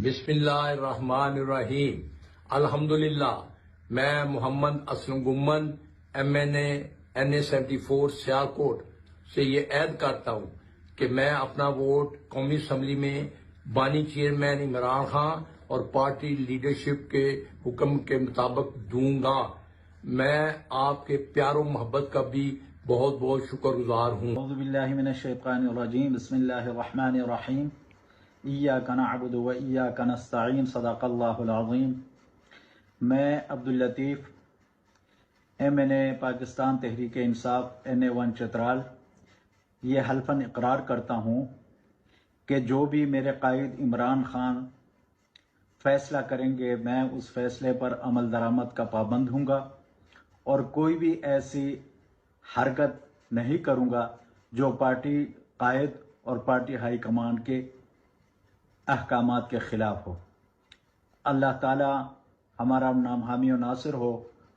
بسم اللہ الرحمن الرحیم. الحمدللہ. میں محمد اسلم گمن MNA 74 سیالکوٹ سے یہ عہد کرتا ہوں کہ میں اپنا ووٹ قومی اسمبلی میں بانی چیئرمین عمران خان اور پارٹی لیڈرشپ کے حکم کے مطابق دوں گا. میں آپ کے پیار و محبت کا بھی بہت بہت شکر گزار ہوں. اعوذ باللہ من الشیطان الرجیم. بسم اللہ الرحمن الرحیم. ایاک نعبد و ایاک نستعین. صدق اللہ العظیم. میں عبداللطیف MNA پاکستان تحریک انصاف NA1 چترال یہ حلفاً اقرار کرتا ہوں کہ جو بھی میرے قائد عمران خان فیصلہ کریں گے میں اس فیصلے پر عمل درآمد کا پابند ہوں گا اور کوئی بھی ایسی حرکت نہیں کروں گا جو پارٹی قائد اور پارٹی ہائی کمانڈ کے احکامات کے خلاف ہو. اللہ تعالی ہمارا نام حامی و ناصر ہو.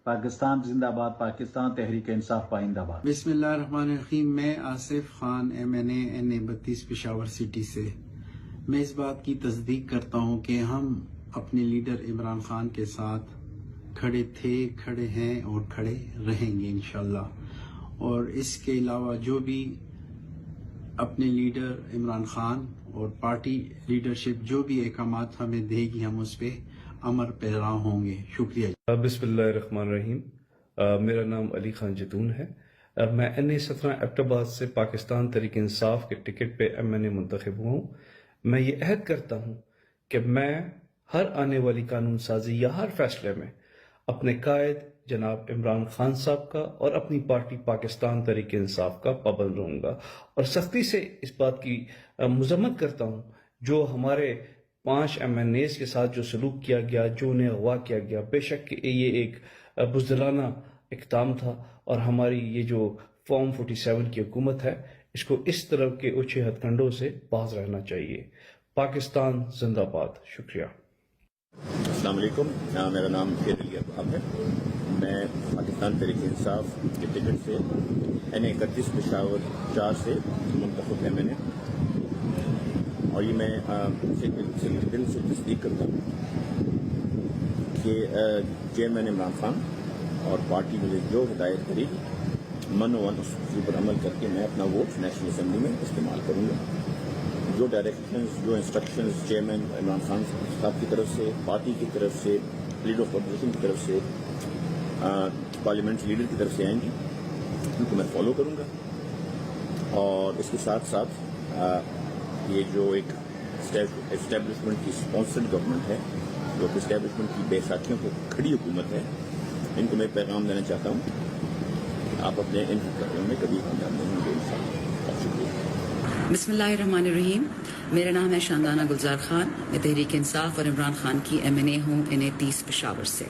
پاکستان زندہ باد. پاکستان تحریک انصاف پائندہ باد. بسم اللہ الرحمن الرحیم. میں Asif Khan MNA NA 32 Peshawar city سے. میں اس بات کی تصدیق کرتا ہوں کہ ہم اپنے لیڈر عمران خان کے ساتھ کھڑے تھے، کھڑے ہیں اور کھڑے رہیں گے انشاءاللہ. اور اس کے علاوہ جو بھی اپنے لیڈر عمران خان اور پارٹی لیڈرشپ جو بھی احکامات ہمیں دے گی ہم اس پہ عمل پیرا ہوں گے. شکریہ. بسم اللہ الرحمن الرحیم. میرا نام علی خان جتون ہے. میں NA 17 ایبٹ آباد سے پاکستان تحریک انصاف کے ٹکٹ پہ MNA منتخب ہوا ہوں. میں یہ عہد کرتا ہوں کہ میں ہر آنے والی قانون سازی یا ہر فیصلے میں اپنے قائد جناب عمران خان صاحب کا اور اپنی پارٹی پاکستان تحریک انصاف کا پابند رہوں گا اور سختی سے اس بات کی مذمت کرتا ہوں جو ہمارے 5 MNAs کے ساتھ جو سلوک کیا گیا، جو انہیں اغوا کیا گیا. بے شک کہ یہ ایک بزدلانہ اقدام تھا اور ہماری یہ جو فارم 47 کی حکومت ہے اس کو اس طرح کے اونچے ہتھ کنڈوں سے باز رہنا چاہیے. پاکستان زندہ باد. شکریہ. السلام علیکم. میرا نام شیر علی ابراہیم ہے. میں پاکستان تحریک انصاف کے ٹکٹ سے NA 31 پشاور 4 سے منتخب MNA اور یہ میں دل سے تصدیق کرتا ہوں کہ چیئرمین عمران خان اور پارٹی مجھے جو ہدایت کرے گی من و اس پر عمل کر کے میں اپنا ووٹ نیشنل اسمبلی میں استعمال کروں گا. جو ڈائریکشنز جو انسٹرکشنز چیئرمین عمران خان صاحب کی طرف سے، پارٹی کی طرف سے، لیڈر آف اپوزیشن کی طرف سے، پارلیمنٹ لیڈر کی طرف سے آئیں گی ان کو میں فالو کروں گا. اور اس کے ساتھ ساتھ یہ جو ایک اسٹیبلشمنٹ کی اسپانسرڈ گورنمنٹ ہے، جو کہ اسٹیبلشمنٹ کی بے ساتھیوں کو کھڑی حکومت ہے، ان کو میں پیغام دینا چاہتا ہوں آپ اپنے ان حکومتوں میں کبھی کامیاب نہیں ہوں گے انشاءاللہ. شکریہ. بسم اللہ الرحمن الرحیم. میرا نام ہے شاندانہ گلزار خان. میں تحریک انصاف اور عمران خان کی MNA ہوں NA 30 پشاور سے.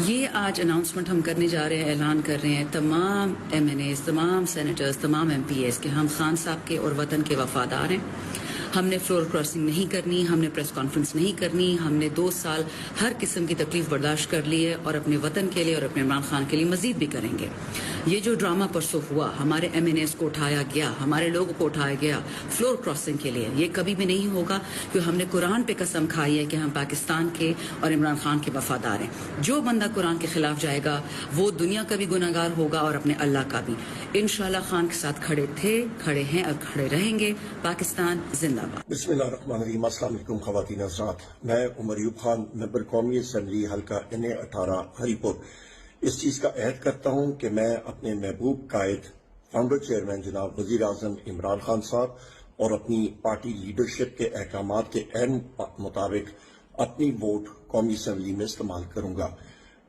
یہ آج اناؤنسمنٹ ہم کرنے جا رہے ہیں، اعلان کر رہے ہیں تمام MNAs، تمام سینیٹرز، تمام MPAs کہ ہم خان صاحب کے اور وطن کے وفادار ہیں. ہم نے فلور کراسنگ نہیں کرنی، ہم نے پریس کانفرنس نہیں کرنی. ہم نے 2 سال ہر قسم کی تکلیف برداشت کر لی ہے اور اپنے وطن کے لیے اور اپنے عمران خان کے لیے مزید بھی کریں گے. یہ جو ڈرامہ پرسوں ہوا، ہمارے MNAs کو اٹھایا گیا، ہمارے لوگوں کو اٹھایا گیا فلور کراسنگ کے لیے، یہ کبھی بھی نہیں ہوگا کیونکہ ہم نے قرآن پہ قسم کھائی ہے کہ ہم پاکستان کے اور عمران خان کے وفادار ہیں. جو بندہ قرآن کے خلاف جائے گا وہ دنیا کا بھی گناہ گار ہوگا اور اپنے اللہ کا بھی. انشاءاللہ خان کے ساتھ کھڑے تھے، کھڑے ہیں اور کھڑے رہیں گے. پاکستان زندہ باد. بسم اللہ الرحمن الرحیم. السلام علیکم خواتین حضرات. میں عمر ایوب خان، ممبر قومی اسمبلی حلقہ NA 18 ہری پور، اس چیز کا عہد کرتا ہوں کہ میں اپنے محبوب قائد فاؤنڈر چیئرمین جناب وزیر اعظم عمران خان صاحب اور اپنی پارٹی لیڈرشپ کے احکامات کے عین مطابق اپنی ووٹ قومی اسمبلی میں استعمال کروں گا.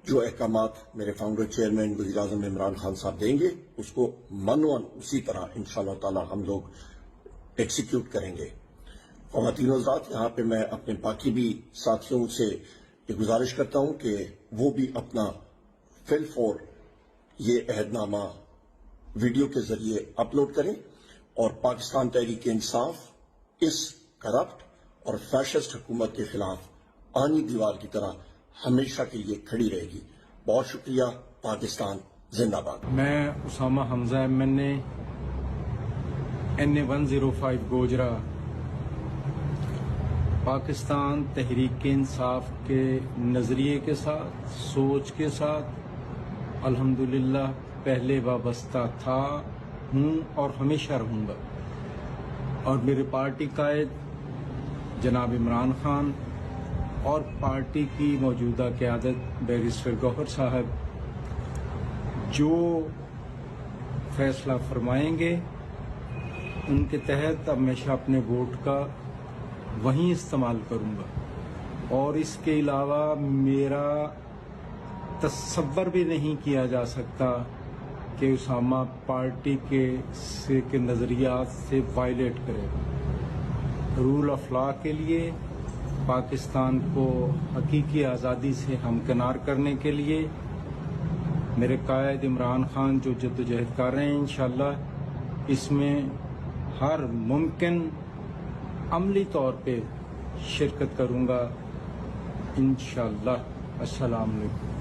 جو احکامات میرے فاؤنڈر چیئرمین وزیر اعظم عمران خان صاحب دیں گے اس کو منوان اسی طرح انشاءاللہ تعالی ہم لوگ ایکسیکیوٹ کریں گے. خواتین حضرات، یہاں پہ میں اپنے باقی بھی ساتھیوں سے یہ گزارش کرتا ہوں کہ وہ بھی اپنا فل فور یہ عہد نامہ ویڈیو کے ذریعے اپلوڈ کریں اور پاکستان تحریک انصاف اس کرپٹ اور فیشسٹ حکومت کے خلاف آنی دیوار کی طرح ہمیشہ کے لیے کھڑی رہے گی. بہت شکریہ. پاکستان زندہ باد. میں اسامہ حمزہ MNA NA 105 گوجرا پاکستان تحریک انصاف کے نظریے کے ساتھ، سوچ کے ساتھ الحمدللہ پہلے وابستہ تھا، ہوں اور ہمیشہ رہوں گا. اور میرے پارٹی قائد جناب عمران خان اور پارٹی کی موجودہ قیادت بیرسٹر گوہر صاحب جو فیصلہ فرمائیں گے ان کے تحت ہمیشہ اپنے ووٹ کا وہیں استعمال کروں گا. اور اس کے علاوہ میرا تصور بھی نہیں کیا جا سکتا کہ اسامہ پارٹی کے نظریات سے وائلیٹ کرے. رول آف لا کے لیے، پاکستان کو حقیقی آزادی سے ہمکنار کرنے کے لیے میرے قائد عمران خان جو جدوجہد کر رہے ہیں، انشاءاللہ اس میں ہر ممکن عملی طور پہ شرکت کروں گا انشاءاللہ. السلام علیکم.